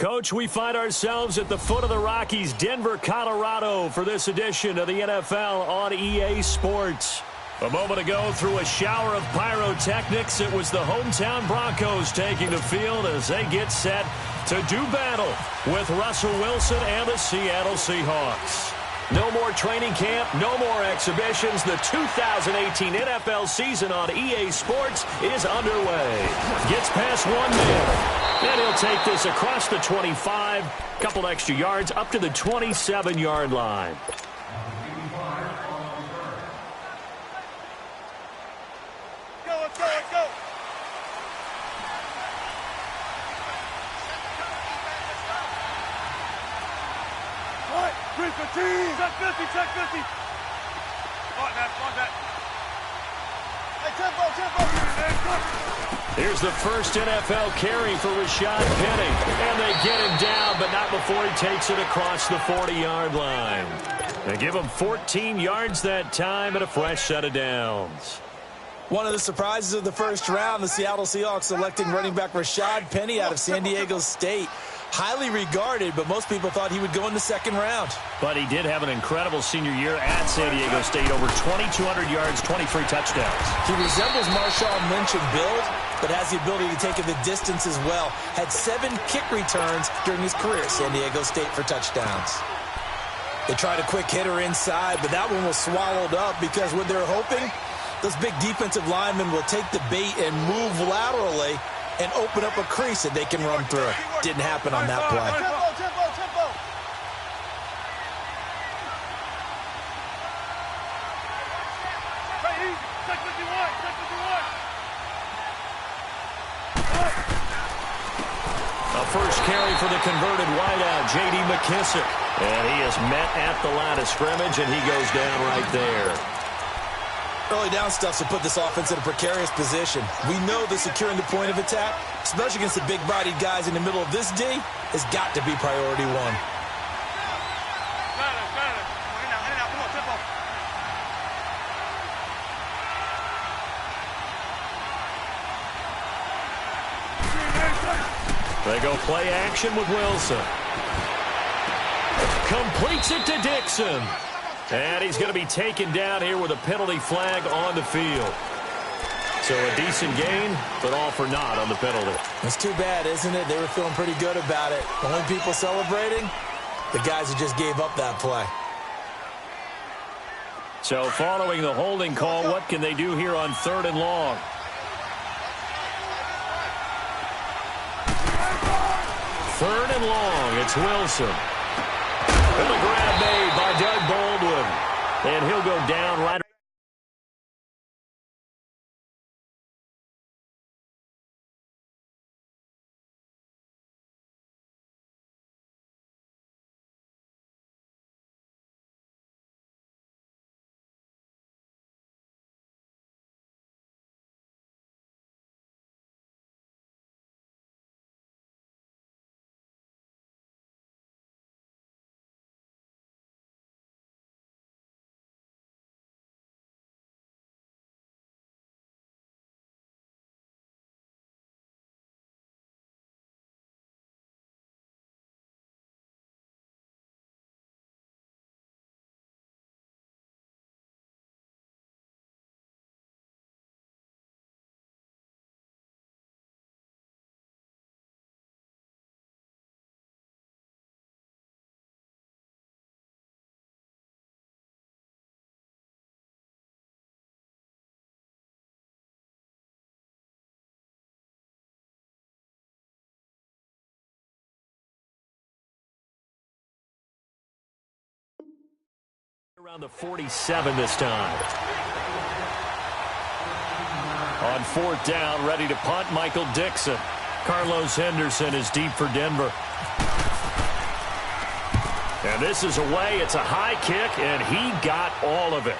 Coach, we find ourselves at the foot of the Rockies, Denver, Colorado, for this edition of the NFL on EA Sports. A moment ago, through a shower of pyrotechnics, it was the hometown Broncos taking the field as they get set to do battle with Russell Wilson and the Seattle Seahawks. No more training camp, no more exhibitions. The 2018 NFL season on EA Sports is underway. Gets past one man. And he'll take this across the 25, couple extra yards, up to the 27-yard line. Go, let's go, let's go. What? 315. Check 50, check 50. Spot that, spot that. Hey, tempo. Here's the first NFL carry for Rashad Penny. And they get him down, but not before he takes it across the 40-yard line. They give him 14 yards that time and a fresh set of downs. One of the surprises of the first round, the Seattle Seahawks selecting running back Rashad Penny out of San Diego State. Highly regarded, but most people thought he would go in the second round. But he did have an incredible senior year at San Diego State. Over 2,200 yards, 23 touchdowns. He resembles Marshawn Lynch in build, but has the ability to take it the distance as well. Had 7 kick returns during his career at San Diego State for touchdowns. They tried a quick hitter inside, but that one was swallowed up because when they're hoping, those big defensive linemen will take the bait and move laterally and open up a crease that they can run through. Didn't happen on that play. Tempo. Right, easy. Check 51, check 51. A first carry for the converted wideout, J.D. McKissick. And he is met at the line of scrimmage, and he goes down right there. Early down stuff to put this offense in a precarious position. We know that securing the point of attack, especially against the big-bodied guys in the middle of this D, has got to be priority one. Got it. In and out. Come on, tempo. They go play action with Wilson. Completes it to Dixon. And he's going to be taken down here with a penalty flag on the field. So a decent gain, but all for naught on the penalty. It's too bad, isn't it? They were feeling pretty good about it. Only people celebrating, the guys who just gave up that play. So following the holding call, what can they do here on 3rd and long? Third and long, it's Wilson. And the grab made by Doug Baldwin. And he'll go down right. Around the 47 this time. On 4th down, ready to punt, Michael Dixon. Carlos Henderson is deep for Denver. And this is away. It's a high kick, and he got all of it.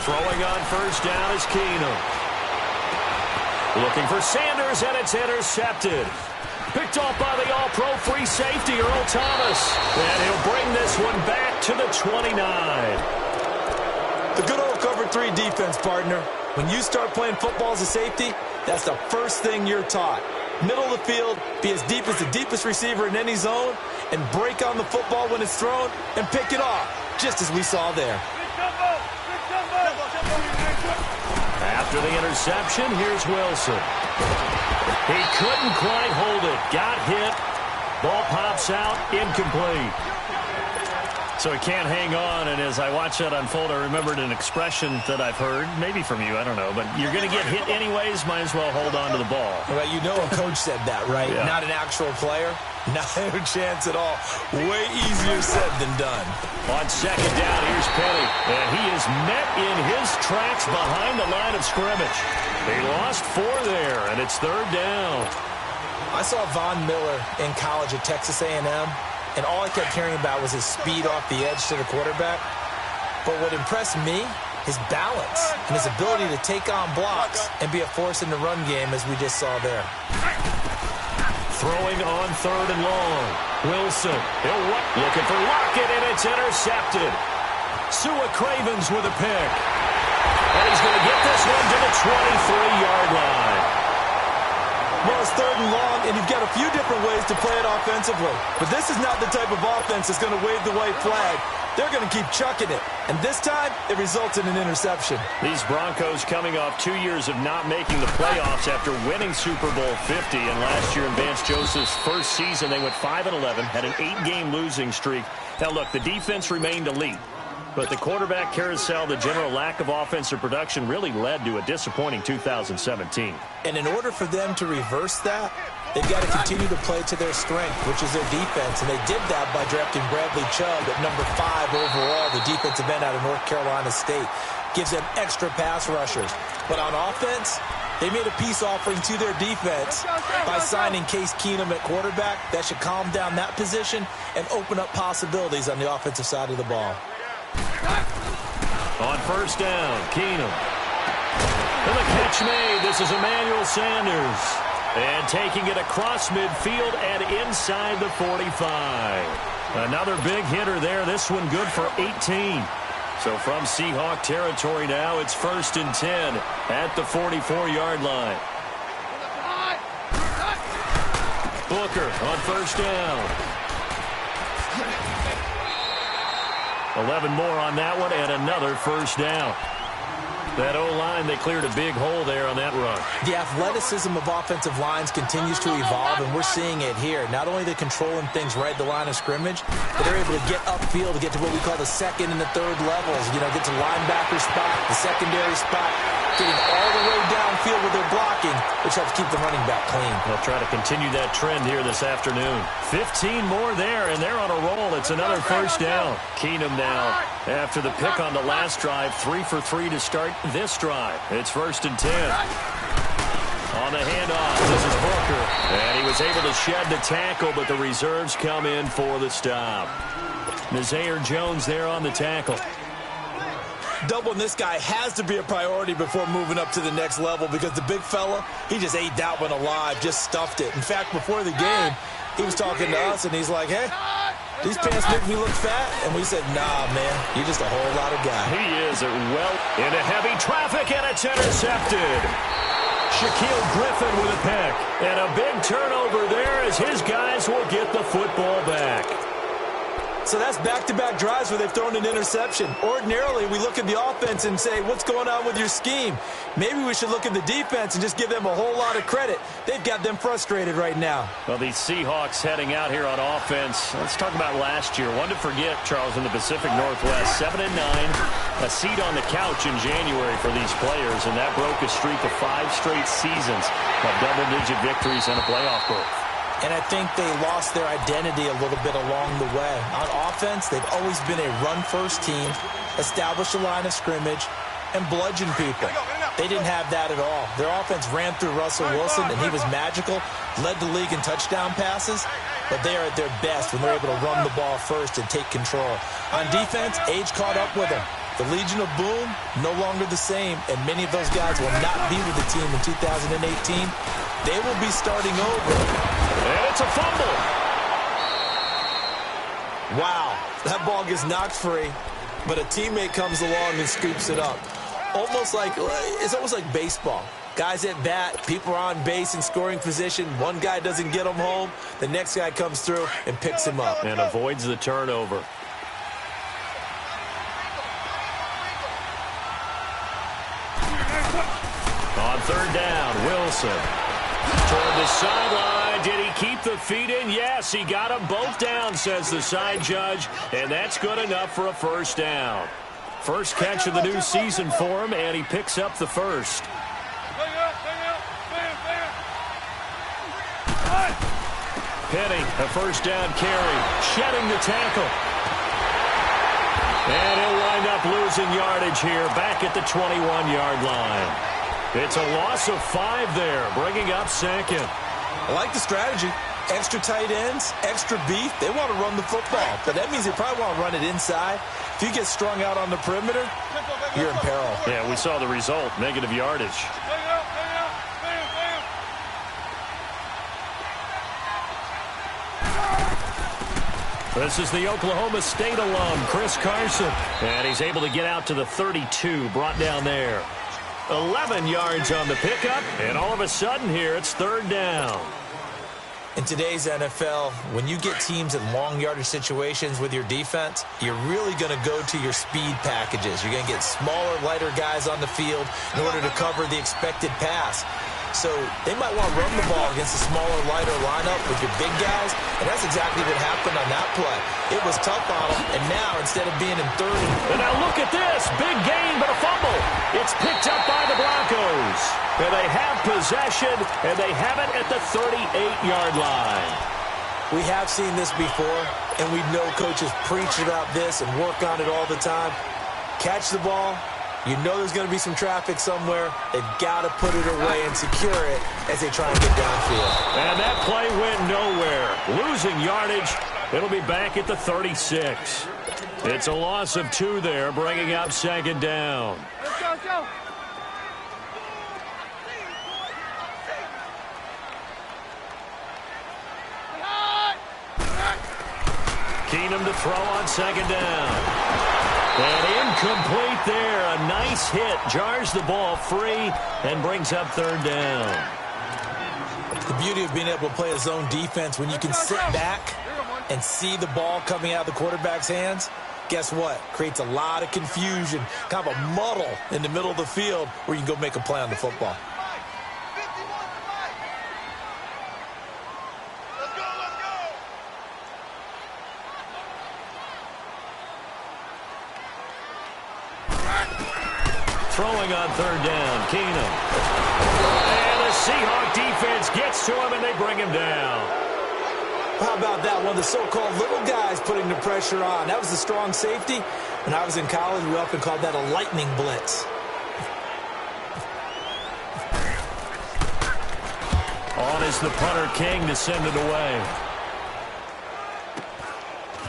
Throwing on 1st down is Keenum. Looking for Sanders, and it's intercepted. Picked off by the all-pro free safety, Earl Thomas. And he'll bring this one back to the 29. The good old cover 3 defense, partner. When you start playing football as a safety, that's the first thing you're taught. Middle of the field, be as deep as the deepest receiver in any zone, and break on the football when it's thrown, and pick it off, just as we saw there. After the interception, here's Wilson. He couldn't quite hold it. Got hit. Ball pops out. Incomplete. So he can't hang on, and as I watched that unfold, I remembered an expression that I've heard, maybe from you, I don't know, but you're going to get hit anyways, might as well hold on to the ball. Well, you know a coach said that, right? Yeah. Not an actual player. Not a chance at all. Way easier said than done. On second down, here's Penny, and he is met in his tracks behind the line of scrimmage. He lost 4 there, and it's third down. I saw Von Miller in college at Texas A&M, and all I kept hearing about was his speed off the edge to the quarterback. But what impressed me, his balance and his ability to take on blocks and be a force in the run game, as we just saw there. Throwing on third and long. Wilson, looking for Lockett, and it's intercepted. Sua Cravens with a pick. And he's going to get this one to the 23-yard line. Well, it's third and long, and you've got a few different ways to play it offensively. But this is not the type of offense that's going to wave the white flag. They're going to keep chucking it. And this time, it results in an interception. These Broncos coming off 2 years of not making the playoffs after winning Super Bowl 50. And last year in Vance Joseph's first season, they went 5-11, had an 8-game losing streak. Now, look, the defense remained elite. But the quarterback carousel, the general lack of offensive production really led to a disappointing 2017. And in order for them to reverse that, they've got to continue to play to their strength, which is their defense. And they did that by drafting Bradley Chubb at number 5 overall, the defensive end out of North Carolina State. Gives them extra pass rushers. But on offense, they made a peace offering to their defense by signing Case Keenum at quarterback. That should calm down that position and open up possibilities on the offensive side of the ball. On first down, Keenum. And the catch made. This is Emmanuel Sanders. And taking it across midfield and inside the 45. Another big hitter there. This one good for 18. So from Seahawk territory now, it's 1st and 10 at the 44-yard line. Booker on first down. 11 more on that one, and another first down. That O-line, they cleared a big hole there on that run. The athleticism of offensive lines continues to evolve, and we're seeing it here. Not only are they controlling things right at the line of scrimmage, but they're able to get upfield to get to what we call the second and the third levels. You know, get to linebacker spot, the secondary spot, getting all the way downfield with their blocking, which helps keep the running back clean. They'll try to continue that trend here this afternoon. 15 more there, and they're on a roll. It's another first down. Keenum now, after the pick on the last drive, 3 for 3 to start this drive. It's 1st and 10. On the handoff, this is Booker. And he was able to shed the tackle, but the reserves come in for the stop. Nazaire Jones there on the tackle. Doubling this guy has to be a priority before moving up to the next level, because the big fella, he just ate that one alive, just stuffed it. In fact, before the game, he was talking to us, and he's like, hey, these pants make me look fat. And we said, nah, man, you're just a whole lot of guy. He is well into heavy traffic, and it's intercepted. Shaquille Griffin with a pick. And a big turnover there as his guys will get the football back. So that's back-to-back drives where they've thrown an interception. Ordinarily, we look at the offense and say, what's going on with your scheme? Maybe we should look at the defense and just give them a whole lot of credit. They've got them frustrated right now. Well, these Seahawks heading out here on offense. Let's talk about last year. One to forget, Charles, in the Pacific Northwest. 7-9, a seat on the couch in January for these players, and that broke a streak of 5 straight seasons of double-digit victories and a playoff berth. And I think they lost their identity a little bit along the way. On offense, they've always been a run-first team, establish a line of scrimmage, and bludgeon people. They didn't have that at all. Their offense ran through Russell Wilson, and he was magical, led the league in touchdown passes, but they are at their best when they're able to run the ball first and take control. On defense, age caught up with them. The Legion of Boom, no longer the same, and many of those guys will not be with the team in 2018. They will be starting over. And it's a fumble. Wow, that ball gets knocked free, but a teammate comes along and scoops it up. It's almost like baseball. Guys at bat, people are on base in scoring position. One guy doesn't get him home. The next guy comes through and picks him up. And avoids the turnover. On third down, Wilson. Toward the sideline. Did he keep the feet in? Yes, he got them both down, says the side judge. And that's good enough for a first down. First catch of the new season for him, and he picks up the first. Penny, a first down carry, shedding the tackle. And he'll wind up losing yardage here, back at the 21-yard line. It's a loss of 5 there, bringing up second. I like the strategy. Extra tight ends, extra beef. They want to run the football, but that means they probably want to run it inside. If you get strung out on the perimeter, you're in peril. Yeah, we saw the result, negative yardage. This is the Oklahoma State alum, Chris Carson. And he's able to get out to the 32, brought down there. 11 yards on the pickup, and all of a sudden here it's third down. In today's NFL, when you get teams in long yardage situations with your defense, you're really going to go to your speed packages. You're going to get smaller, lighter guys on the field in order to cover the expected pass. So they might want to run the ball against a smaller, lighter lineup with your big guys, and that's exactly what happened on that play. It was tough on them, and now instead of being in third and now look at this. Big gain, but a fumble. It's picked up by the Broncos. And they have possession, and they have it at the 38-yard line. We have seen this before, and we know coaches preach about this and work on it all the time. Catch the ball. You know there's going to be some traffic somewhere. They've got to put it away and secure it as they try and get downfield. And that play went nowhere. Losing yardage. It'll be back at the 36. It's a loss of 2 there, bringing up second down. Let's go, let's go. Keenum to throw on second down. And incomplete there. A nice hit. Jars the ball free and brings up third down. The beauty of being able to play a zone defense when you can sit back and see the ball coming out of the quarterback's hands, guess what? Creates a lot of confusion, kind of a muddle in the middle of the field where you can go make a play on the football. Throwing on third down, Keenum. And the Seahawk defense gets to him, and they bring him down. How about that? One of the so-called little guys putting the pressure on. That was the strong safety. When I was in college, we often called that a lightning blitz. On is the punter, King, to send it away.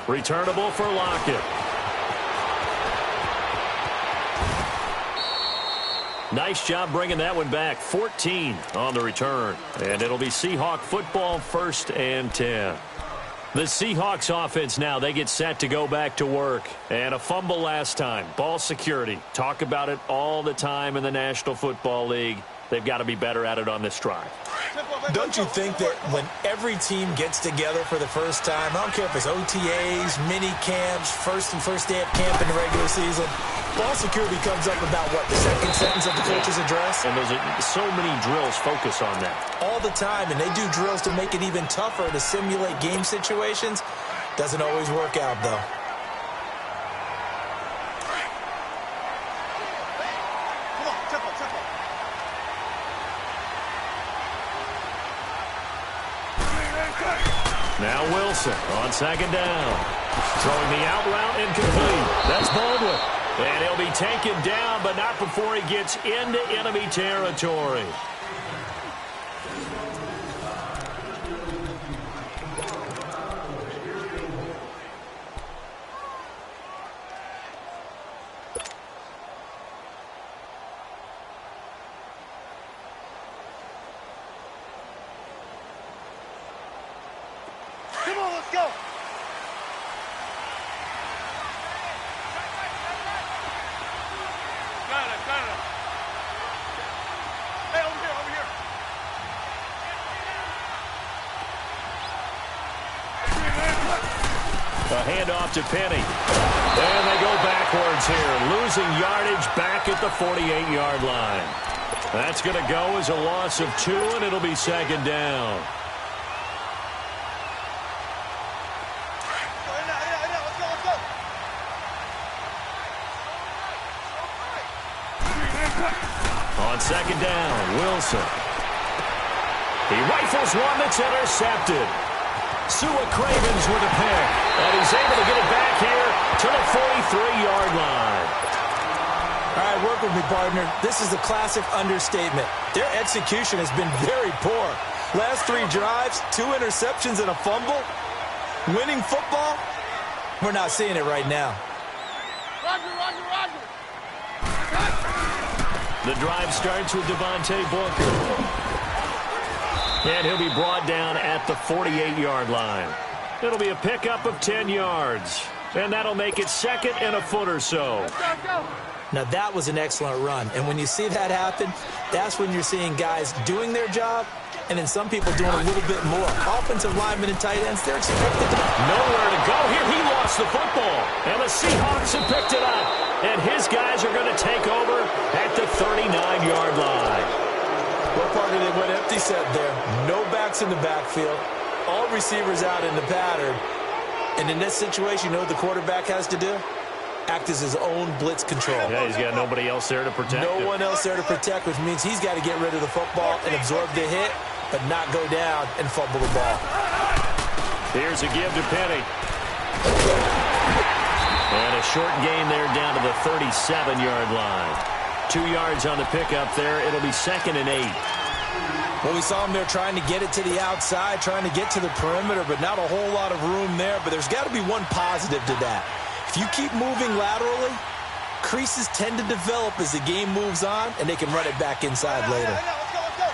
Returnable for Lockett. Nice job bringing that one back. 14 on the return. And it'll be Seahawk football, 1st and 10. The Seahawks offense now, they get set to go back to work. And a fumble last time. Ball security. Talk about it all the time in the National Football League. They've got to be better at it on this drive. Don't you think that when every team gets together for the first time, I don't care if it's OTAs, mini camps, first day of camp in the regular season, ball security comes up about, what, the second sentence of the coach's address? And there's so many drills focus on that. All the time, and they do drills to make it even tougher to simulate game situations. Doesn't always work out, though. Now Wilson on second down. Throwing the out route incomplete. That's Baldwin. And he'll be taken down, but not before he gets into enemy territory. go. Got it. Hey, over here. A handoff to Penny. And they go backwards here, losing yardage back at the 48-yard line. That's going to go as a loss of 2, and it'll be second down. Let's go. On second down, Wilson. He rifles one that's intercepted. Sua Cravens with a pick, and he's able to get it back here to the 43-yard line. All right, work with me, partner. This is a classic understatement. Their execution has been very poor. Last 3 drives, 2 interceptions and a fumble. Winning football? We're not seeing it right now. Roger. The drive starts with Devontae Booker. And he'll be brought down at the 48-yard line. It'll be a pickup of 10 yards. And that'll make it second and a foot or so. Go. Now, that was an excellent run. And when you see that happen, that's when you're seeing guys doing their job and then some people doing a little bit more. Offensive linemen and tight ends, they're expected to... Nowhere to go here. He lost the football. And the Seahawks have picked it up. And his guys are going to take over at the 39-yard line. Well, partner, they went empty set there. No backs in the backfield. All receivers out in the pattern. And in this situation, you know what the quarterback has to do? Act as his own blitz control. Yeah, he's got nobody else there to protect him. No one else there to protect, which means he's got to get rid of the football and absorb the hit, but not go down and fumble the ball. Here's a give to Penny. And a short gain there down to the 37-yard line. 2 yards on the pickup there. It'll be second and 8. Well, we saw him there trying to get it to the outside, trying to get to the perimeter, but not a whole lot of room there. But there's got to be one positive to that. If you keep moving laterally, creases tend to develop as the game moves on, and they can run it back inside later. Let's go.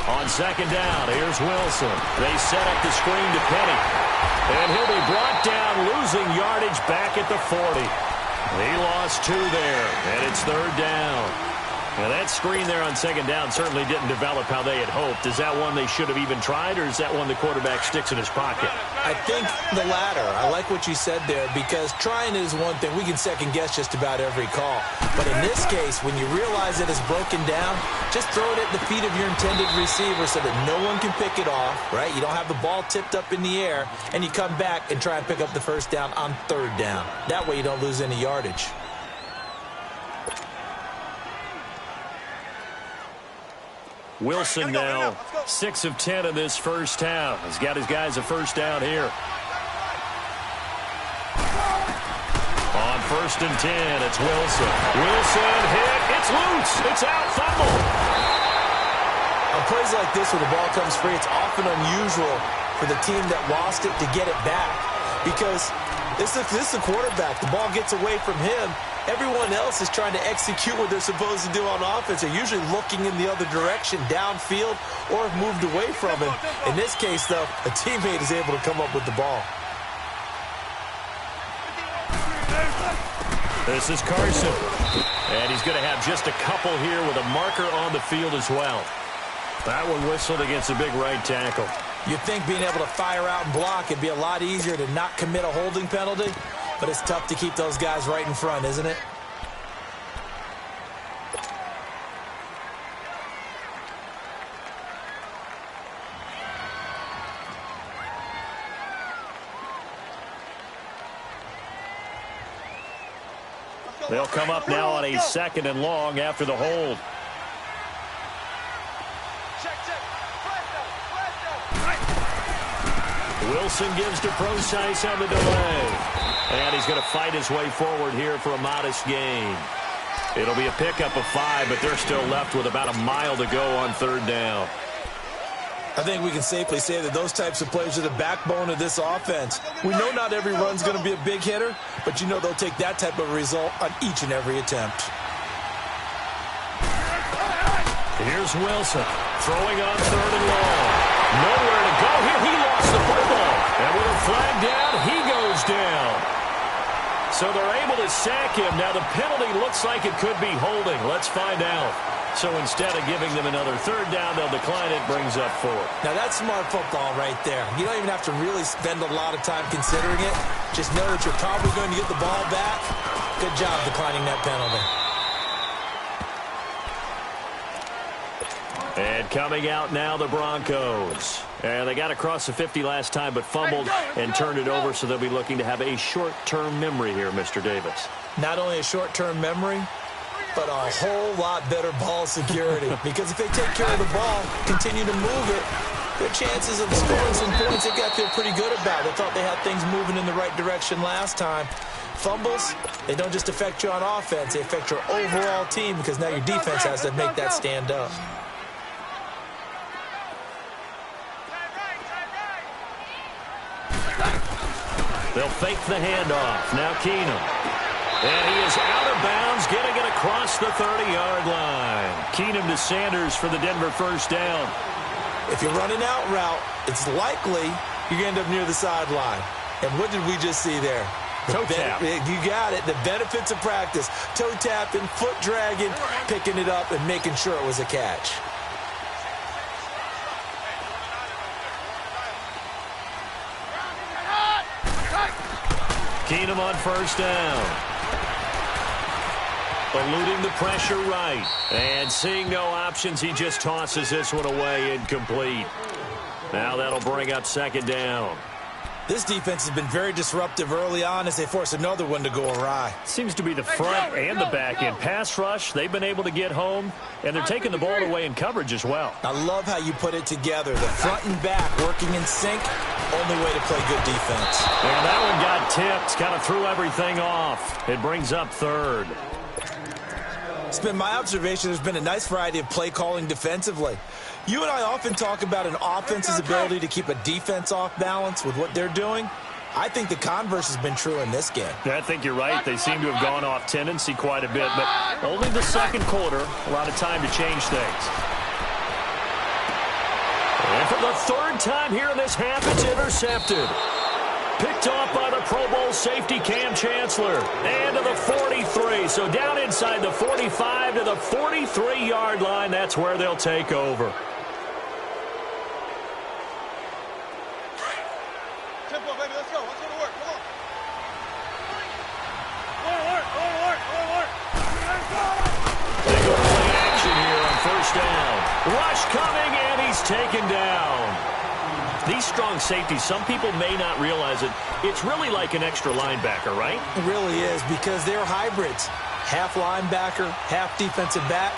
On second down, here's Wilson. They set up the screen to Penny. And he'll be brought down, losing yardage back at the 40. He lost 2 there, and it's third down. Now, that screen there on second down certainly didn't develop how they had hoped. Is that one they should have even tried, or is that one the quarterback sticks in his pocket? I think the latter. I like what you said there, because trying is one thing. We can second-guess just about every call. But in this case, when you realize it is broken down, just throw it at the feet of your intended receiver so that no one can pick it off, right? You don't have the ball tipped up in the air, and you come back and try and pick up the first down on third down. That way you don't lose any yardage. Wilson now 6 of 10 in this first half. He's got his guys a first down here. On first and 10, it's Wilson. Wilson hit. It's loose. It's out. Fumble. On plays like this where the ball comes free, it's often unusual for the team that lost it to get it back, because this is the quarterback. The ball gets away from him. Everyone else is trying to execute what they're supposed to do on offense. They're usually looking in the other direction, downfield, or have moved away from him. In this case, though, a teammate is able to come up with the ball. This is Carson. And he's going to have just a couple here with a marker on the field as well. That one whistled against a big right tackle. You'd think being able to fire out and block would be a lot easier to not commit a holding penalty. But it's tough to keep those guys right in front, isn't it? They'll come up now on a second and long after the hold. Wilson gives to Procise on the delay. And he's going to fight his way forward here for a modest gain. It'll be a pickup of 5, but they're still left with about a mile to go on third down. I think we can safely say that those types of plays are the backbone of this offense. We know not every run's going to be a big hitter, but you know they'll take that type of result on each and every attempt. Here's Wilson. throwing on 3rd and long. Nowhere to go here. He lost the football. And with a flag down, he goes down. So they're able to sack him. Now the penalty looks like it could be holding. Let's find out. So instead of giving them another 3rd down, they'll decline it, brings up 4th. Now that's smart football right there. You don't even have to really spend a lot of time considering it. Just know that you're probably going to get the ball back. Good job declining that penalty. And coming out now, the Broncos. And they got across the 50 last time, but fumbled and turned it over, so they'll be looking to have a short-term memory here, Mr. Davis. Not only a short-term memory, but a whole lot better ball security. Because if they take care of the ball, continue to move it, their chances of scoring some points, they got to feel pretty good about. They thought they had things moving in the right direction last time. Fumbles, they don't just affect you on offense, they affect your overall team because now your defense has to make that stand up. They'll fake the handoff. Now Keenum. And he is out of bounds, getting it across the 30-yard line. Keenum to Sanders for the Denver 1st down. If you're running out route, it's likely you're going to end up near the sideline. And what did we just see there? Toe tap. You got it. The benefits of practice. Toe tapping, foot dragging, picking it up, and making sure it was a catch. Keenum on 1st down. Eluding the pressure right. And seeing no options, he just tosses this one away, incomplete. Now that'll bring up 2nd down. This defense has been very disruptive early on as they force another one to go awry. Seems to be the front and the back end. Pass rush, they've been able to get home, and they're taking the ball away in coverage as well. I love how you put it together. The front and back working in sync, only way to play good defense. And that one got tipped, kind of threw everything off. It brings up 3rd. It's been my observation there's been a nice variety of play calling defensively. You and I often talk about an offense's ability to keep a defense off balance with what they're doing. I think the converse has been true in this game. I think you're right. They seem to have gone off tendency quite a bit, but only the 2nd quarter, a lot of time to change things. And for the 3rd time here in this half, it's intercepted. Picked off by the Pro Bowl safety Cam Chancellor. And to the 43. So down inside the 45 to the 43-yard line. That's where they'll take over. Tempo, baby, let's go. Let's go to work. Come on. Go to work. Go to work. Go to work. They go play action here on 1st down. Rush coming, and he's taken down. These strong safeties, some people may not realize it. It's really like an extra linebacker, right? It really is because they're hybrids. Half linebacker, half defensive back.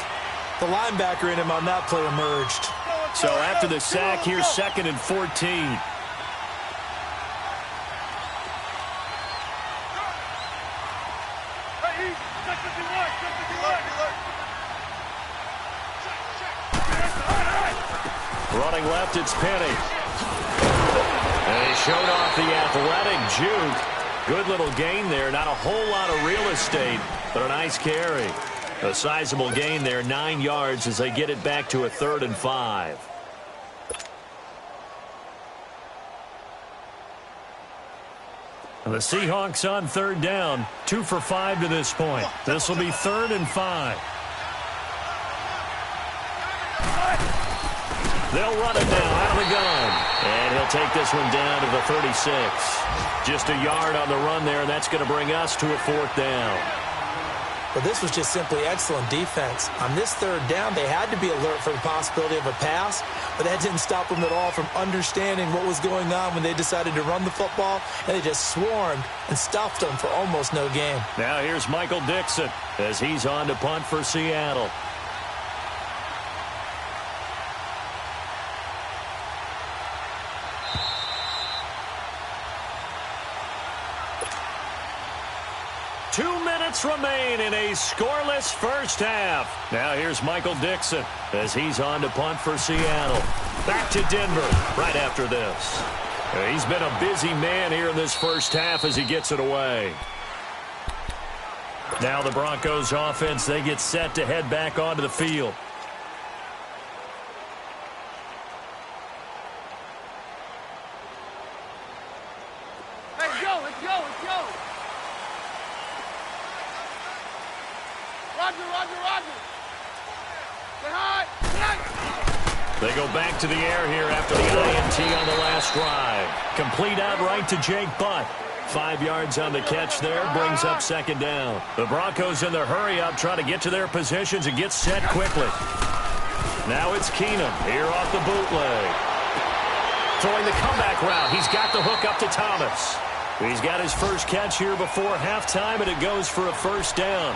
The linebacker in him on that play emerged. So after the sack, here's 2nd and 14. Running left, it's Penny. And he showed off the athletic juke. Good little gain there. Not a whole lot of real estate, but a nice carry. A sizable gain there, 9 yards as they get it back to a 3rd and 5. And the Seahawks on 3rd down, 2 for 5 to this point. This will be 3rd and 5. They'll run it now out of the gun. And he'll take this one down to the 36. Just a yard on the run there, and that's going to bring us to a 4th down. Well, this was just simply excellent defense. On this 3rd down, they had to be alert for the possibility of a pass, but that didn't stop them at all from understanding what was going on when they decided to run the football, and they just swarmed and stuffed them for almost no gain. Now here's Michael Dixon as he's on to punt for Seattle. Remain in a scoreless first half. Now here's Michael Dixon as he's on to punt for Seattle. Back to Denver right after this. He's been a busy man here in this first half as he gets it away. Now the Broncos offense, they get set to head back onto the field. go, let's go, let's go. Roger, roger, roger. Get high, get high. They go back to the air here after the INT on the last drive. Complete outright to Jake Butt. 5 yards on the catch there, brings up second down. The Broncos in the hurry-up try to get to their positions and get set quickly. Now it's Keenum here off the bootleg. Throwing the comeback route. He's got the hook up to Thomas. He's got his first catch here before halftime, and it goes for a first down.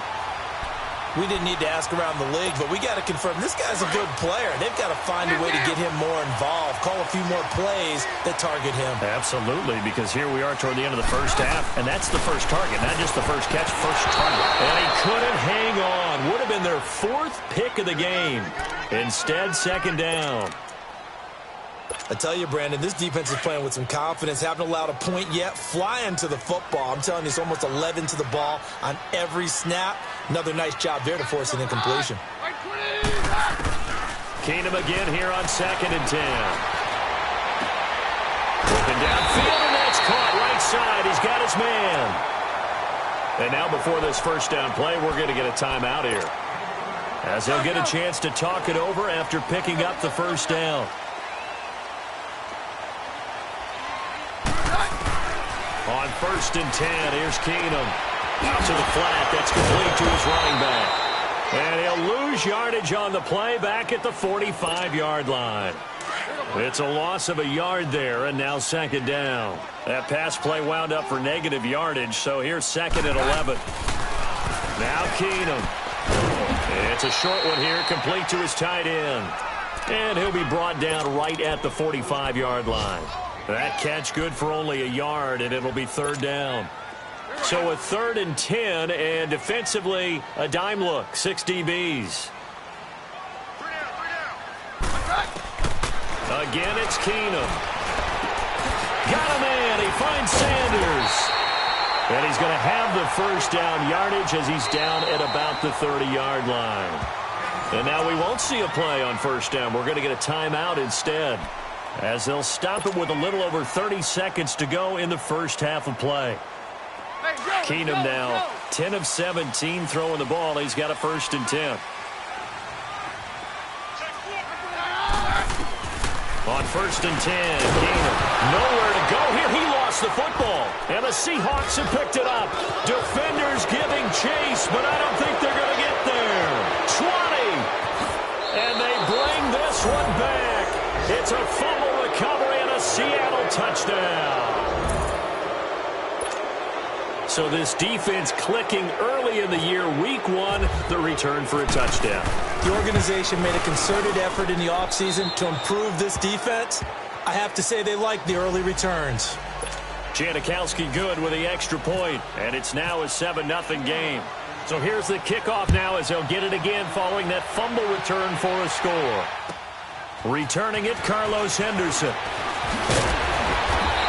We didn't need to ask around the league, but we got to confirm this guy's a good player. They've got to find a way to get him more involved, call a few more plays that target him. Absolutely, because here we are toward the end of the first half, and that's the first target, not just the first catch, first target. And he couldn't hang on. Would have been their 4th pick of the game. Instead, second down. I tell you, Brandon, this defense is playing with some confidence. Haven't allowed a point yet. Flying to the football. I'm telling you, it's almost 11 to the ball on every snap. Another nice job there to force an incompletion. Keenum again here on 2nd and 10. Looking downfield, and that's caught right side. He's got his man. And now before this first down play, we're going to get a timeout here, as they'll get a chance to talk it over after picking up the first down. On 1st and 10, here's Keenum. Out to the flat. That's complete to his running back. And he'll lose yardage on the play back at the 45-yard line. It's a loss of a yard there, and now second down. That pass play wound up for negative yardage, so here's 2nd and 11. Now Keenum. It's a short one here, complete to his tight end. And he'll be brought down right at the 45-yard line. That catch good for only a yard, and it'll be 3rd down. So a 3rd and 10, and defensively, a dime look, 6 DBs. Again, it's Keenum. Got a man. He finds Sanders. And he's going to have the first down yardage as he's down at about the 30-yard line. And now we won't see a play on first down. We're going to get a timeout instead, as they'll stop it with a little over 30 seconds to go in the first half of play. Keenum now 10 of 17 throwing the ball. He's got a 1st and 10. On 1st and 10, Keenum nowhere to go here. He lost the football, and the Seahawks have picked it up. Defenders giving chase, but I don't think they're going to get there. 20, and they bring this one back. It's a fumble recovery and a Seattle touchdown. So this defense clicking early in the year, week 1, the return for a touchdown. The organization made a concerted effort in the offseason to improve this defense. I have to say they like the early returns. Janikowski good with the extra point, and it's now a 7-0 game. So here's the kickoff now as they'll get it again following that fumble return for a score. Returning it, Carlos Henderson.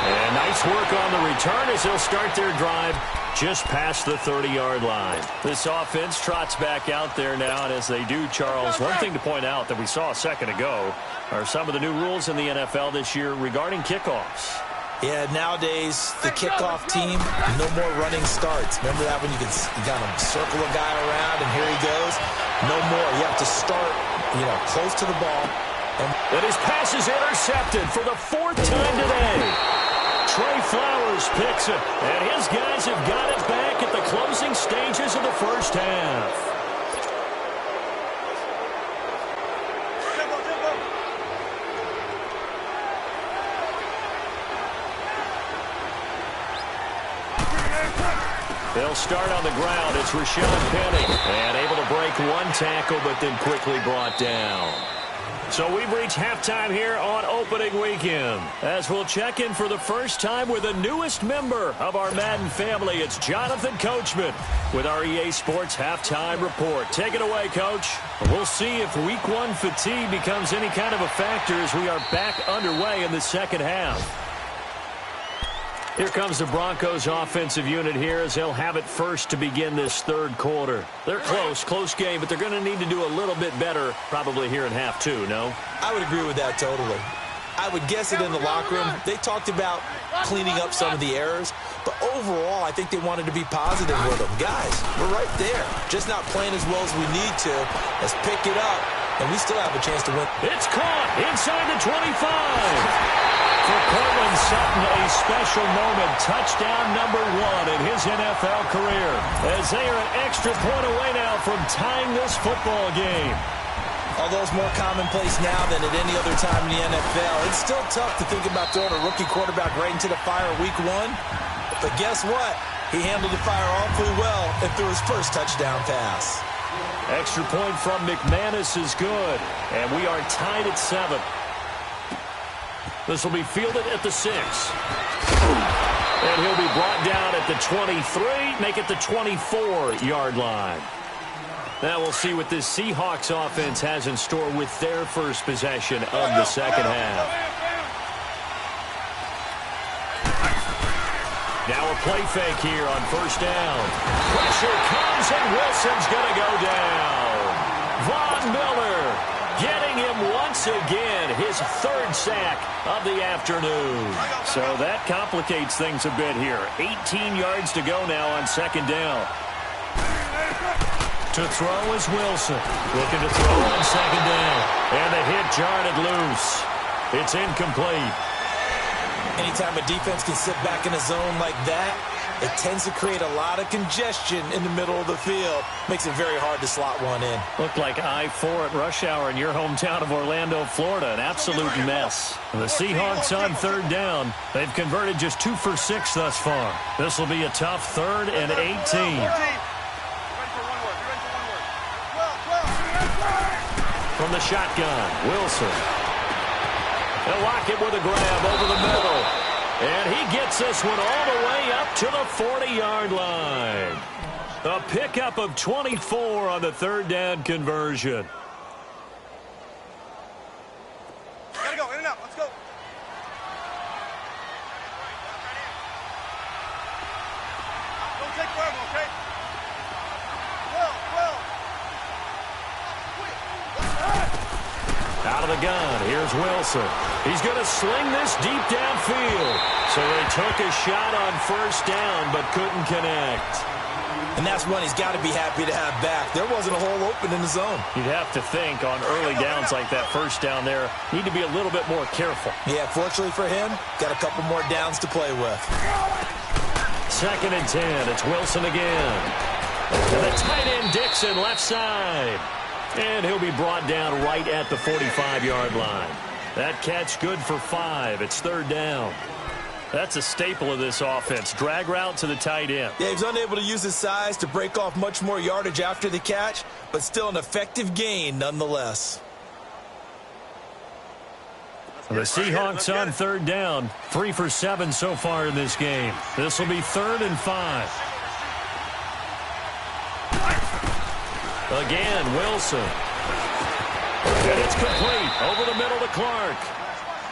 And nice work on the return as they'll start their drive just past the 30-yard line. This offense trots back out there now, and as they do, Charles, one thing to point out that we saw a second ago are some of the new rules in the NFL this year regarding kickoffs. Yeah, nowadays, the kickoff team, no more running starts. Remember that when you got to circle a guy around, and here he goes? No more. You have to start, close to the ball. And his pass is intercepted for the 4th time today. Trey Flowers picks it, and his guys have got it back at the closing stages of the first half. They'll start on the ground. It's Rashad Penny, and able to break one tackle, but then quickly brought down. So we've reached halftime here on opening weekend, as we'll check in for the first time with the newest member of our Madden family. It's Jonathan Coachman with our EA Sports Halftime Report. Take it away, Coach. We'll see if Week 1 fatigue becomes any kind of a factor as we are back underway in the second half. Here comes the Broncos offensive unit here as they'll have it first to begin this third quarter. They're close game, but they're going to need to do a little bit better probably here in half 2, no? I would agree with that totally. I would guess it in the locker room. They talked about cleaning up some of the errors, but overall, I think they wanted to be positive with them. Guys, we're right there, just not playing as well as we need to. Let's pick it up, and we still have a chance to win. It's caught inside the 25. For Cortland Sutton, a special moment, touchdown number 1 in his NFL career, as they are an extra point away now from tying this football game. Although it's more commonplace now than at any other time in the NFL, it's still tough to think about throwing a rookie quarterback right into the fire week 1. But guess what? He handled the fire awfully well and threw his first touchdown pass. Extra point from McManus is good, and we are tied at 7. This will be fielded at the 6. And he'll be brought down at the 23, make it the 24-yard line. Now we'll see what this Seahawks offense has in store with their first possession of the second half. Now a play fake here on first down. Pressure comes, and Wilson's going to go down. Von Miller getting him once again, his 3rd sack of the afternoon. So that complicates things a bit here. 18 yards to go now on second down. To throw is Wilson. Looking to throw on second down. And the hit jarred it loose. It's incomplete. Anytime a defense can sit back in a zone like that, it tends to create a lot of congestion in the middle of the field. Makes it very hard to slot one in. Looked like I-4 at rush hour in your hometown of Orlando, Florida. An absolute mess. The Seahawks on third down. They've converted just 2 for 6 thus far. This will be a tough 3rd and 18. From the shotgun, Wilson. They'll lock it with a grab over the middle. And he gets this one all the way up to the 40-yard line. A pickup of 24 on the 3rd down conversion. Gotta go, in and out, let's go. Don't take forever, okay? Out of the gun, here's Wilson. He's going to sling this deep downfield. So they took a shot on first down, but couldn't connect. And that's one he's got to be happy to have back. There wasn't a hole open in the zone. You'd have to think on early downs like that first down there, need to be a little bit more careful. Yeah, fortunately for him, got a couple more downs to play with. 2nd and 10, it's Wilson again. And the tight end Dixon left side. And he'll be brought down right at the 45-yard line. That catch good for 5. It's 3rd down. That's a staple of this offense. Drag route to the tight end. Yeah, he's unable to use his size to break off much more yardage after the catch, but still an effective gain nonetheless. The Seahawks on 3rd down. 3 for 7 so far in this game. This will be 3rd and 5. Again, Wilson. And it's complete. Over the middle to Clark.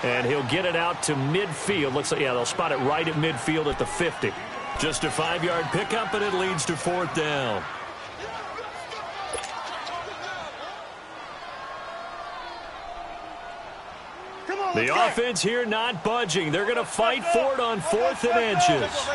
And he'll get it out to midfield. Looks like, yeah, they'll spot it right at midfield at the 50. Just a 5-yard pickup, and it leads to 4th down. The offense here not budging. They're going to fight for it on 4th and inches.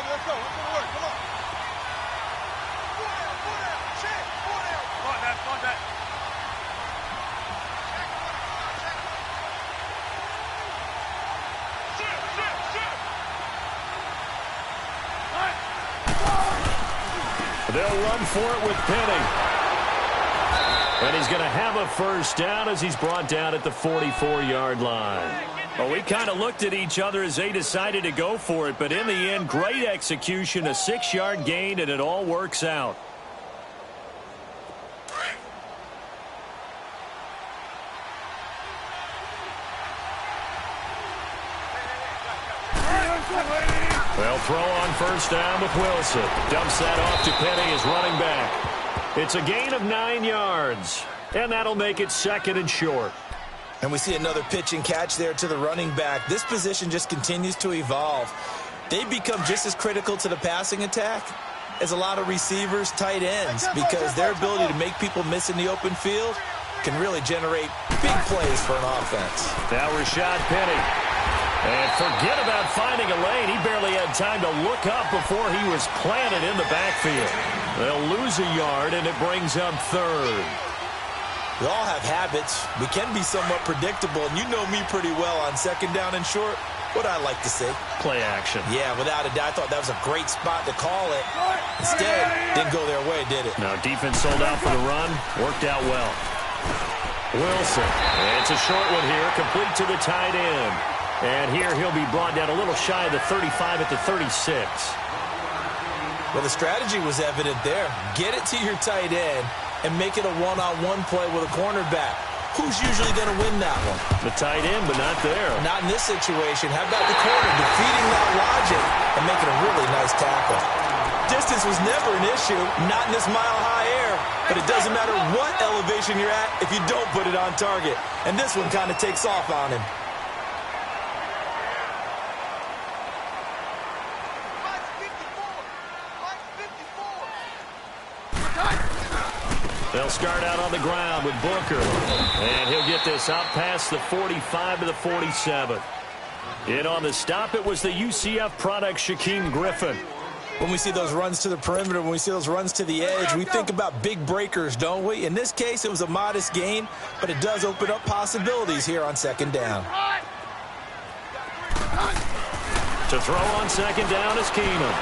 They'll run for it with Penny. And he's going to have a first down as he's brought down at the 44-yard line. Well, we kind of looked at each other as they decided to go for it, but in the end, great execution, a 6-yard gain, and it all works out. They'll throw on first down with Wilson. Dumps that off to Penny as running back. It's a gain of 9 yards, and that'll make it 2nd and short. And we see another pitch and catch there to the running back. This position just continues to evolve. They've become just as critical to the passing attack as a lot of receivers, tight ends, because their ability to make people miss in the open field can really generate big plays for an offense. Now Rashad Penny And forget about finding a lane. He barely had time to look up before he was planted in the backfield. They'll lose a yard, and it brings up third. We all have habits. We can be somewhat predictable, and you know me pretty well on second down and short. What I like to say? Play action. Yeah, without a doubt. I thought that was a great spot to call it. Instead, didn't go their way, did it? No, defense sold out for the run. Worked out well. Wilson. It's a short one here, complete to the tight end. And here he'll be brought down a little shy of the 35 at the 36. Well, the strategy was evident there. Get it to your tight end and make it a one-on-one play with a cornerback. Who's usually going to win that one? The tight end, but not there. Not in this situation. How about the corner defeating that logic and making a really nice tackle? Distance was never an issue, not in this mile-high air, but it doesn't matter what elevation you're at if you don't put it on target. And this one kind of takes off on him. They'll start out on the ground with Booker. And he'll get this out past the 45 to the 47. In on the stop, it was the UCF product, Shaquem Griffin. When we see those runs to the perimeter, when we see those runs to the edge, we think about big breakers, don't we? In this case, it was a modest gain, but it does open up possibilities here on second down. To throw on second down is Keenum.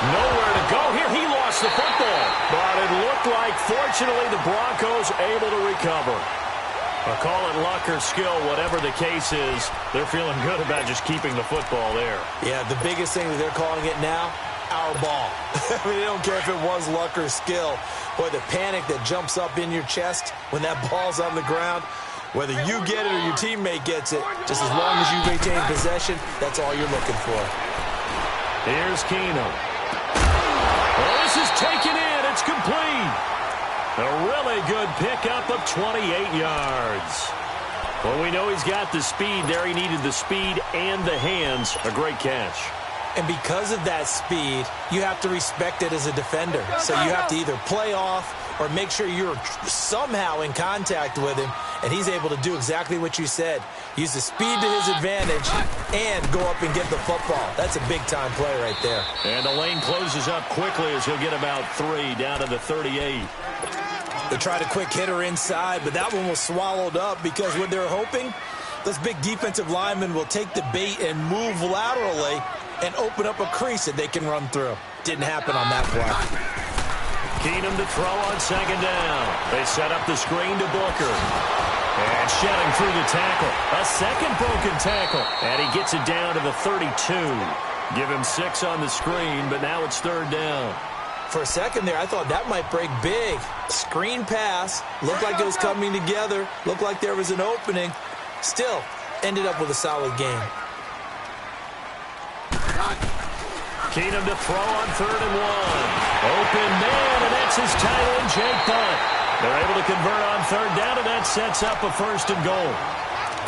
Nowhere to go here. He lost the football. But it looked like, fortunately, the Broncos able to recover. I'll call it luck or skill, whatever the case is. They're feeling good about just keeping the football there. Yeah, the biggest thing that they're calling it now, our ball. I mean, they don't care if it was luck or skill. Boy, the panic that jumps up in your chest when that ball's on the ground, whether you get it or your teammate gets it, just as long as you retain possession, that's all you're looking for. Here's Keenum. Well, this is taken in. It's complete. A really good pickup of 28 yards. Well, we know he's got the speed there. He needed the speed and the hands. A great catch. And because of that speed, you have to respect it as a defender. So you have to either play off or make sure you're somehow in contact with him, and he's able to do exactly what you said. Use the speed to his advantage and go up and get the football. That's a big-time play right there. And the lane closes up quickly as he'll get about 3 down to the 38. They tried a quick hitter inside, but that one was swallowed up because what they're hoping, those big defensive linemen will take the bait and move laterally and open up a crease that they can run through. Didn't happen on that play. Keenum to throw on second down. They set up the screen to Booker. And shedding through the tackle. A second broken tackle. And he gets it down to the 32. Give him 6 on the screen, but now it's third down. For a second there, I thought that might break big. Screen pass. Looked like it was coming together. Looked like there was an opening. Still, ended up with a solid game. Keenum to throw on 3rd and 1. Open man, and that's his tight end, Jake Butt. They're able to convert on 3rd down, and that sets up a 1st and goal.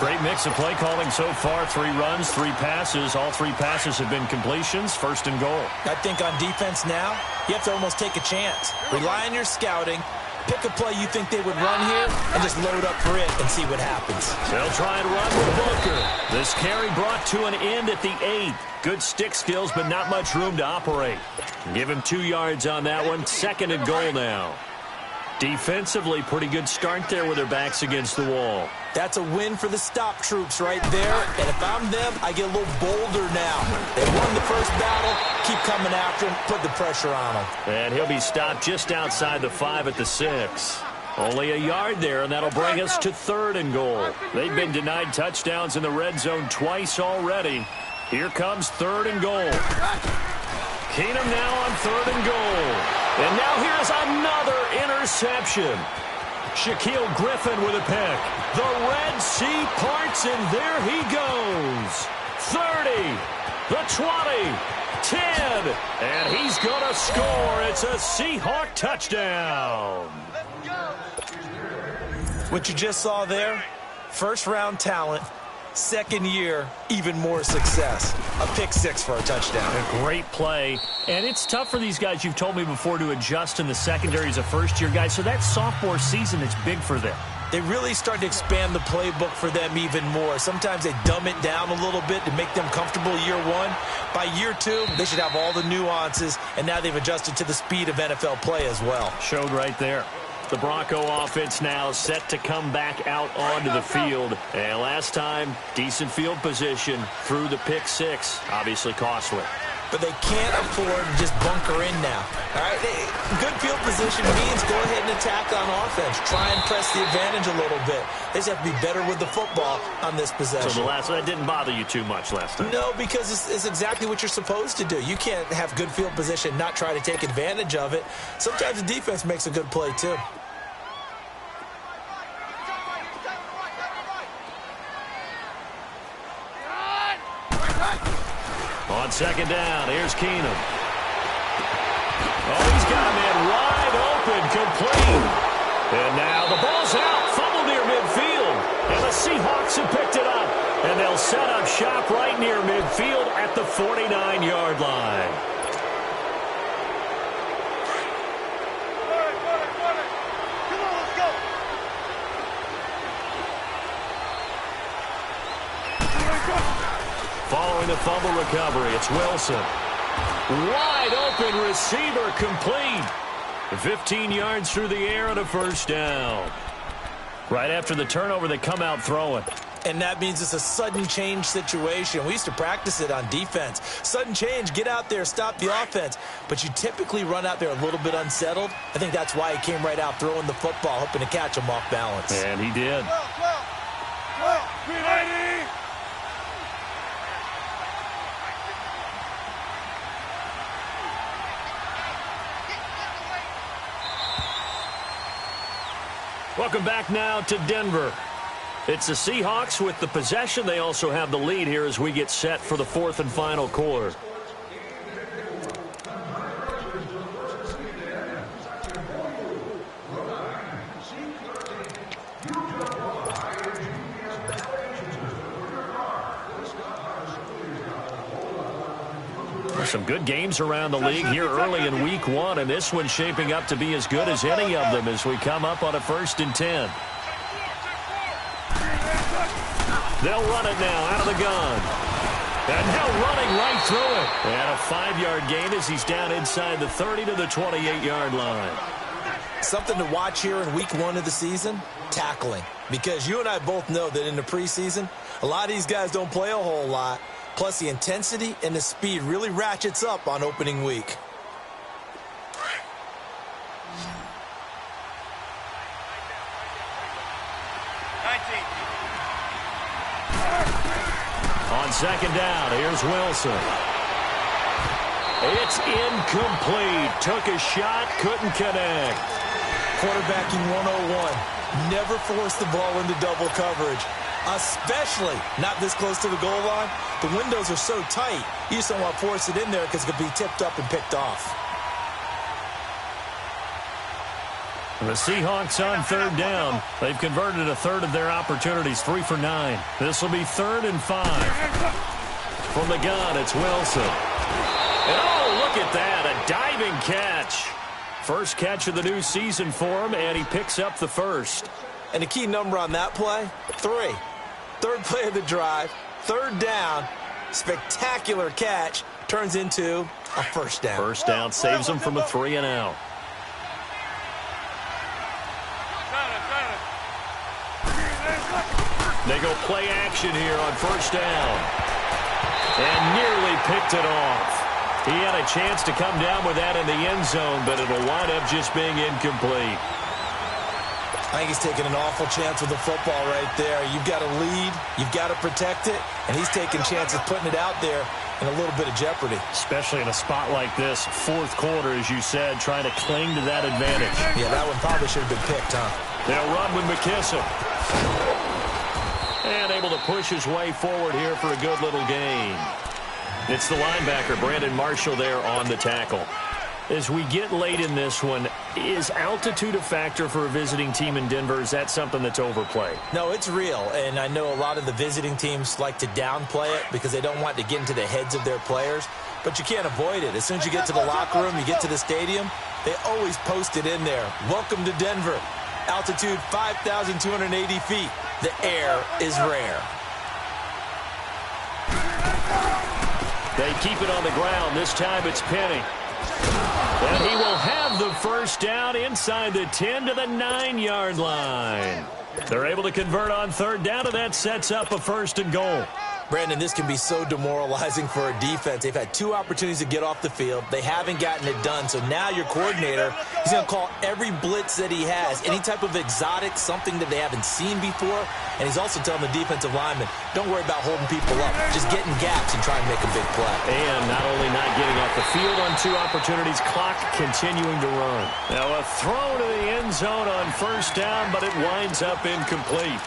Great mix of play calling so far. 3 runs, 3 passes. All 3 passes have been completions. 1st and goal. I think on defense now, you have to almost take a chance. Rely on your scouting. Pick a play you think they would run here and just load up for it and see what happens. They'll try and run with Booker. This carry brought to an end at the 8. Good stick skills, but not much room to operate. Give him 2 yards on that one. 2nd and goal now. Defensively, pretty good start there with their backs against the wall. That's a win for the stop troops right there. And if I'm them, I get a little bolder now. They won the first battle. Keep coming after him. Put the pressure on him. And he'll be stopped just outside the 5 at the 6. Only a yard there, and that'll bring us to 3rd and goal. They've been denied touchdowns in the red zone twice already. Here comes 3rd and goal. Keenum now on 3rd and goal. And now here's another interception. Shaquille Griffin with a pick. The Red Sea parts, and there he goes. 30, the 20, 10, and he's going to score. It's a Seahawk touchdown. What you just saw there, first-round talent, 2nd year, even more success. A pick 6 for a touchdown. A great play. And it's tough for these guys, you've told me before, to adjust in the secondary as a first-year guy. So that sophomore season is big for them. they really start to expand the playbook for them even more. Sometimes they dumb it down a little bit to make them comfortable year one. By year two, they should have all the nuances, and now they've adjusted to the speed of NFL play as well. Showed right there. The Bronco offense now set to come back out onto the field. And last time, decent field position through the pick six. Obviously costly. But they can't afford to just bunker in now. All right, good field position means go ahead and attack on offense. Try and press the advantage a little bit. They just have to be better with the football on this possession. So that didn't bother you too much last time? No, because it's exactly what you're supposed to do. You can't have good field position and not try to take advantage of it. Sometimes the defense makes a good play too. On second down, here's Keenum. Oh, he's got a man wide open, complete. And now the ball's out, fumble near midfield. And the Seahawks have picked it up. And they'll set up shop right near midfield at the 49-yard line. Following the fumble recovery, it's Wilson. Wide open receiver, complete. 15 yards through the air and a first down. Right after the turnover, they come out throwing. And that means it's a sudden change situation. We used to practice it on defense. Sudden change, get out there, stop the offense. But you typically run out there a little bit unsettled. I think that's why he came right out throwing the football, hoping to catch him off balance. And he did. Welcome back now to Denver. It's the Seahawks with the possession. They also have the lead here as we get set for the fourth and final quarter. Some good games around the league here early in week one, and this one's shaping up to be as good as any of them as we come up on a 1st and 10. They'll run it now out of the gun. And now running right through it. And a 5-yard gain as he's down inside the 30 to the 28-yard line. Something to watch here in week one of the season, tackling. Because you and I both know that in the preseason, a lot of these guys don't play a whole lot. Plus, the intensity and the speed really ratchets up on opening week. On second down, here's Wilson. It's incomplete. Took a shot, couldn't connect. Quarterbacking 101. Never force the ball into double coverage. Especially not this close to the goal line. The windows are so tight, you just don't want to force it in there because it could be tipped up and picked off. The Seahawks on third down. They've converted a third of their opportunities, 3 for 9. This will be 3rd and 5. From the gun, it's Wilson. And oh, look at that, a diving catch. First catch of the new season for him, and he picks up the first. And the key number on that play, 3. Third play of the drive, 3rd down, spectacular catch, turns into a first down. First down saves them from a 3 and out. They go play action here on first down. And nearly picked it off. He had a chance to come down with that in the end zone, but it'll wind up just being incomplete. I think he's taking an awful chance with the football right there. You've got to lead, you've got to protect it, and he's taking chances putting it out there in a little bit of jeopardy. Especially in a spot like this, 4th quarter, as you said, trying to cling to that advantage. Yeah, that one probably should have been picked, huh? They'll run with McKissick. And able to push his way forward here for a good little gain. It's the linebacker, Brandon Marshall, there on the tackle. As we get late in this one, is altitude a factor for a visiting team in Denver? Is that something that's overplayed? No, it's real, and I know a lot of the visiting teams like to downplay it because they don't want to get into the heads of their players, but you can't avoid it. As soon as you get to the locker room, you get to the stadium, they always post it in there. Welcome to Denver. Altitude 5,280 feet. The air is rare. They keep it on the ground. This time it's Penny. And he will have the first down inside the 10 to the 9-yard line. They're able to convert on third down, and that sets up a 1st and goal. Brandon, this can be so demoralizing for a defense. They've had 2 opportunities to get off the field. They haven't gotten it done. So now your coordinator, he's going to call every blitz that he has, any type of exotic, something that they haven't seen before. And he's also telling the defensive lineman, don't worry about holding people up. Just get in gaps and try and make a big play. And not only not getting off the field on 2 opportunities, clock continuing to run. Now a throw to the end zone on 1st down, but it winds up incomplete.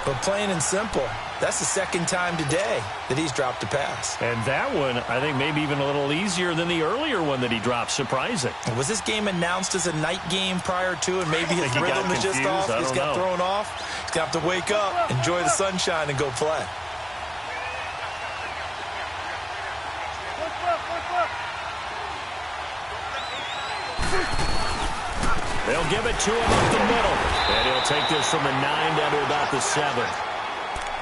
But plain and simple, that's the 2nd time today that he's dropped a pass. And that one, I think, maybe even a little easier than the earlier one that he dropped. Surprising. Was this game announced as a night game prior to, and maybe his rhythm is just off? He's got thrown off. He's going to have to wake up, enjoy the sunshine, and go play. They'll give it to him up the middle. And he'll take this from the 9 down to about the 7.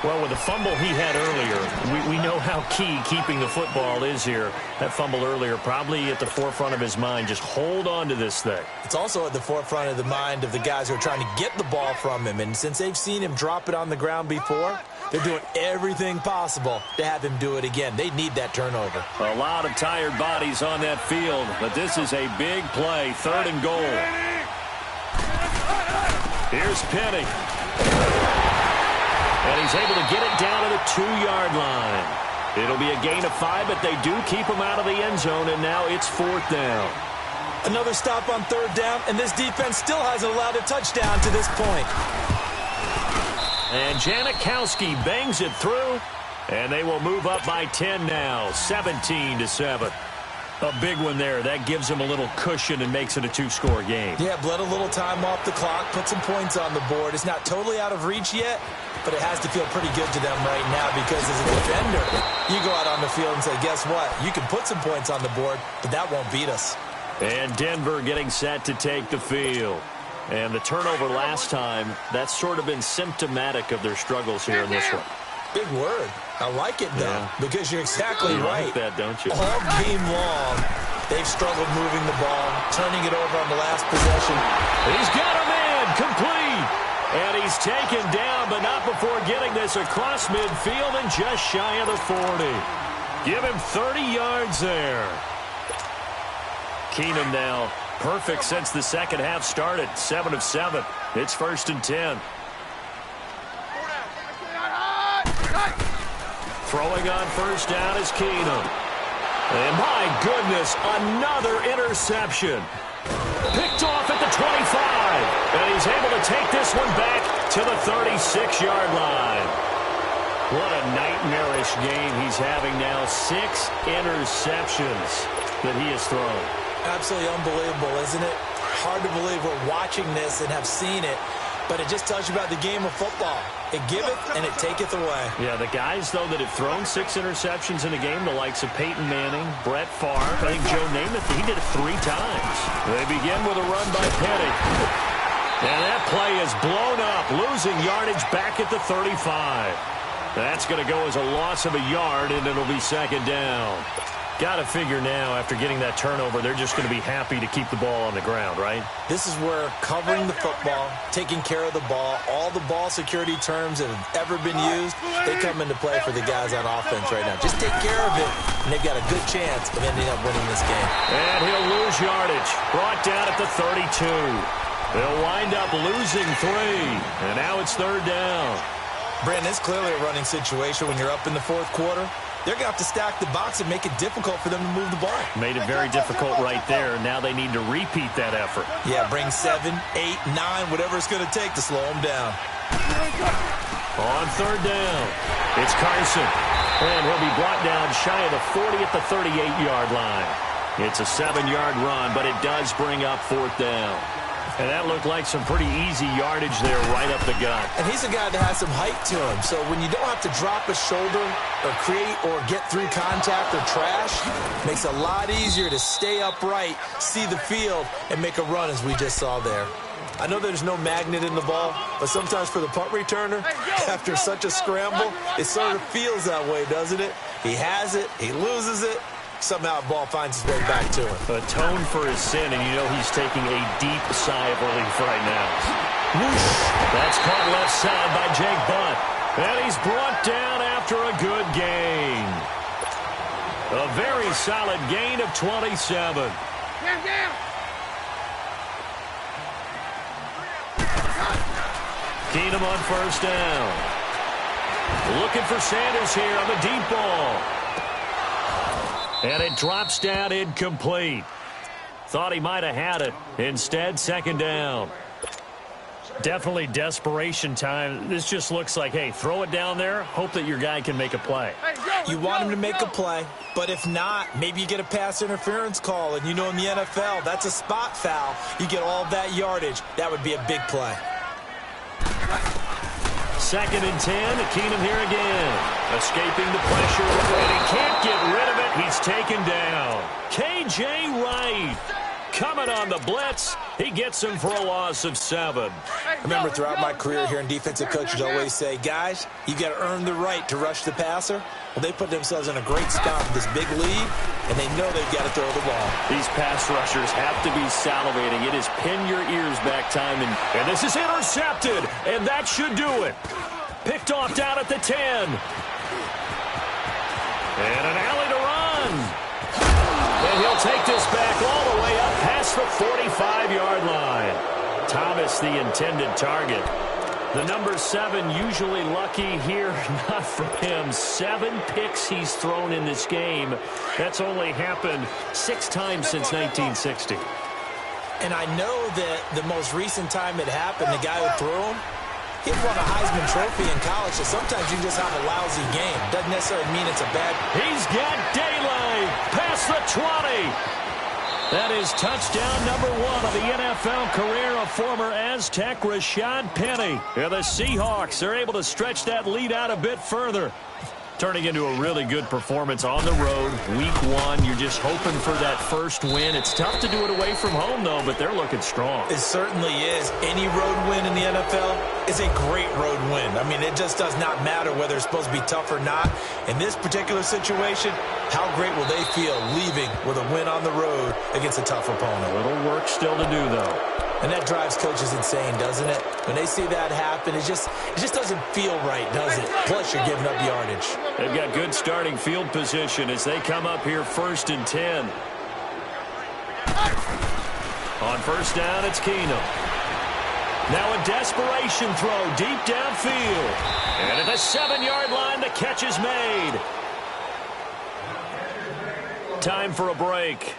Well, with the fumble he had earlier, we know how key keeping the football is here. That fumble earlier probably at the forefront of his mind. Just hold on to this thing. It's also at the forefront of the mind of the guys who are trying to get the ball from him. And since they've seen him drop it on the ground before, they're doing everything possible to have him do it again. They need that turnover. A lot of tired bodies on that field, but this is a big play. 3rd and goal. Here's Penny. And he's able to get it down to the 2-yard line. It'll be a gain of 5, but they do keep him out of the end zone, and now it's 4th down. Another stop on 3rd down, and this defense still hasn't allowed a touchdown to this point. And Janikowski bangs it through, and they will move up by 10 now, 17-7. A big one there. That gives him a little cushion and makes it a 2-score game. Yeah, bled a little time off the clock, put some points on the board. It's not totally out of reach yet, but it has to feel pretty good to them right now because as a defender, you go out on the field and say, guess what? You can put some points on the board, but that won't beat us. And Denver getting set to take the field. And the turnover last time, that's sort of been symptomatic of their struggles here in this one. Big word. I like it, though, because you're exactly right. You like that, don't you? All game long, they've struggled moving the ball, turning it over on the last possession. He's got a man, complete. And he's taken down, but not before getting this across midfield and just shy of the 40. Give him 30 yards there. Keenum now, perfect since the second half started, 7 of 7. It's 1st and 10. Throwing on 1st down is Keenum. And my goodness, another interception. Picked off at the 25. And he's able to take this one back to the 36-yard line. What a nightmarish game he's having now. 6 interceptions that he has thrown. Absolutely unbelievable, isn't it? Hard to believe we're watching this and have seen it. But it just tells you about the game of football. It giveth and it taketh away. Yeah, the guys, though, that have thrown 6 interceptions in a game, the likes of Peyton Manning, Brett Favre, I think Joe Namath, he did it 3 times. They begin with a run by Penny. And that play is blown up, losing yardage back at the 35. That's going to go as a loss of a yard, and it'll be 2nd down. Got to figure now, after getting that turnover, they're just going to be happy to keep the ball on the ground, right? This is where covering the football, taking care of the ball, all the ball security terms that have ever been used, they come into play for the guys on offense right now. Just take care of it, and they've got a good chance of ending up winning this game. And he'll lose yardage. Brought down at the 32. They'll wind up losing 3. And now it's 3rd down. Brandon, it's clearly a running situation when you're up in the 4th quarter. They're going to have to stack the box and make it difficult for them to move the ball. Made it very difficult right there. Now they need to repeat that effort. Yeah, bring 7, 8, 9, whatever it's going to take to slow them down. On 3rd down, it's Carson. And he'll be brought down shy of the 40 at the 38-yard line. It's a 7-yard run, but it does bring up 4th down. And that looked like some pretty easy yardage there right up the gut. And he's a guy that has some height to him. So when you don't have to drop a shoulder or create or get through contact or trash, it makes it a lot easier to stay upright, see the field, and make a run as we just saw there. I know there's no magnet in the ball, but sometimes for the punt returner, after such a scramble, it sort of feels that way, doesn't it? He has it, he loses it, somehow the ball finds its way back to him. Atone for his sin, and you know he's taking a deep sigh of relief right now. Whoosh. That's caught left side by Jake Butt. And he's brought down after a good gain. A very solid gain of 27. Keenum on first down. Looking for Sanders here on the deep ball. And it drops down incomplete. Thought he might have had it. Instead, second down. Definitely desperation time. This just looks like, hey, throw it down there, hope that your guy can make a play. You want him to make a play, but if not, maybe you get a pass interference call, and you know in the NFL, that's a spot foul. You get all that yardage. That would be a big play. Second and 10, Keenum here again. Escaping the pressure, and he can't get rid of it. He's taken down. K.J. Wright coming on the blitz. He gets him for a loss of 7. I remember throughout my career hearing defensive coaches always say, guys, you got to earn the right to rush the passer. Well, they put themselves in a great spot with this big lead, and they know they've got to throw the ball. These pass rushers have to be salivating. It is pin your ears back time, and this is intercepted, and that should do it. Picked off down at the 10. And an alley to run. And he'll take this back all the way up past the 45-yard line. Thomas, the intended target. The number 7 usually lucky here, not for him. 7 picks he's thrown in this game. That's only happened 6 times since 1960. And I know that the most recent time it happened, the guy who threw him, he won a Heisman Trophy in college, so sometimes you just have a lousy game. Doesn't necessarily mean it's a bad. He's got daylight past the 20. That is touchdown number 1 of the NFL career of former Aztec Rashad Penny. And the Seahawks are able to stretch that lead out a bit further. Turning into a really good performance on the road. Week 1, you're just hoping for that first win. It's tough to do it away from home, though, but they're looking strong. It certainly is. Any road win in the NFL is a great road win. I mean, it just does not matter whether it's supposed to be tough or not. In this particular situation, how great will they feel leaving with a win on the road against a tough opponent? A little work still to do, though. And that drives coaches insane, doesn't it? When they see that happen, it just doesn't feel right, does it? Plus, you're giving up yardage. They've got good starting field position as they come up here first and 10. On first down, it's Keenum. Now a desperation throw deep downfield. And at the 7-yard line, the catch is made. Time for a break.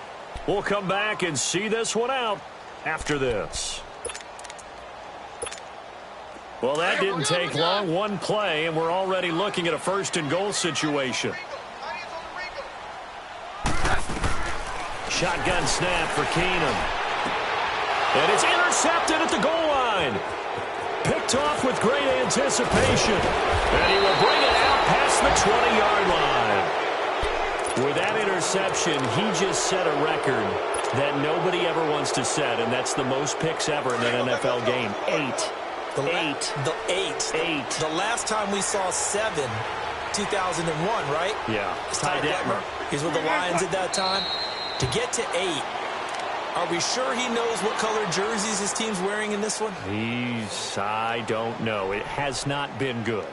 We'll come back and see this one out after this. Well, that didn't take long. One play, and we're already looking at a first and goal situation. Shotgun snap for Keenum. And it's intercepted at the goal line. Picked off with great anticipation. And he will bring it out past the 20-yard line. With that interception, he just set a record that nobody ever wants to set, and that's the most picks ever in an NFL game. 8. The last time we saw 7, 2001, right? Yeah. Ty Detmer. He's with the Lions at that time. To get to 8, are we sure he knows what color jerseys his team's wearing in this one? I don't know. It has not been good.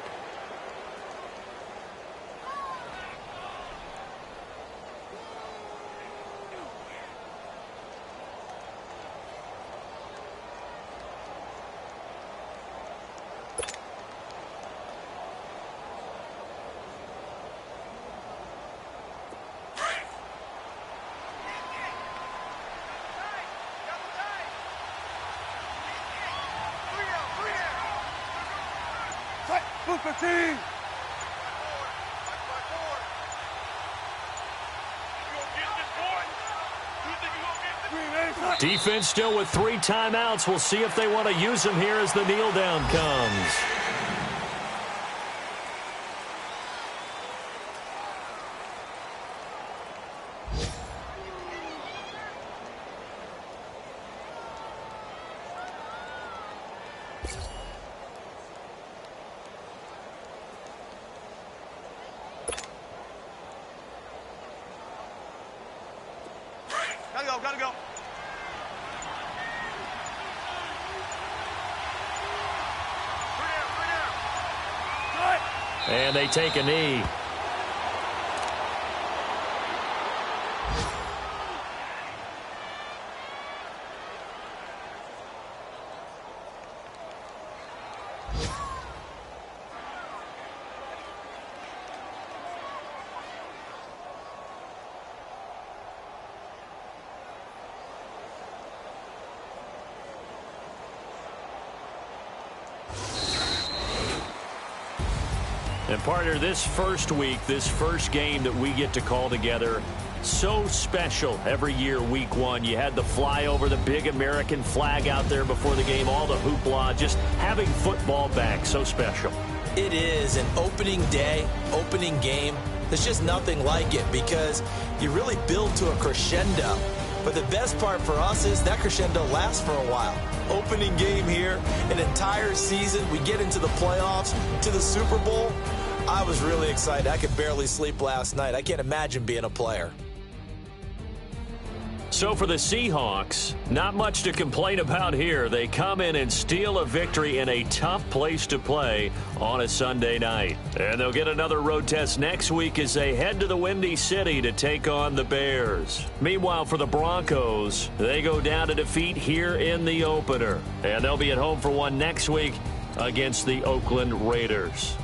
Defense still with 3 timeouts. We'll see if they want to use them here as the kneel down comes. Gotta go. And they take a knee. And partner, this first week, this first game that we get to call together, so special every year, week one. You had the flyover, the big American flag out there before the game, all the hoopla, just having football back, so special. It is an opening day, opening game. There's just nothing like it because you really build to a crescendo. But the best part for us is that crescendo lasts for a while. Opening game here, an entire season. We get into the playoffs, to the Super Bowl. I was really excited. I could barely sleep last night. I can't imagine being a player. So for the Seahawks, not much to complain about here. They come in and steal a victory in a tough place to play on a Sunday night. And they'll get another road test next week as they head to the Windy City to take on the Bears. Meanwhile, for the Broncos, they go down to defeat here in the opener. And they'll be at home for one next week against the Oakland Raiders.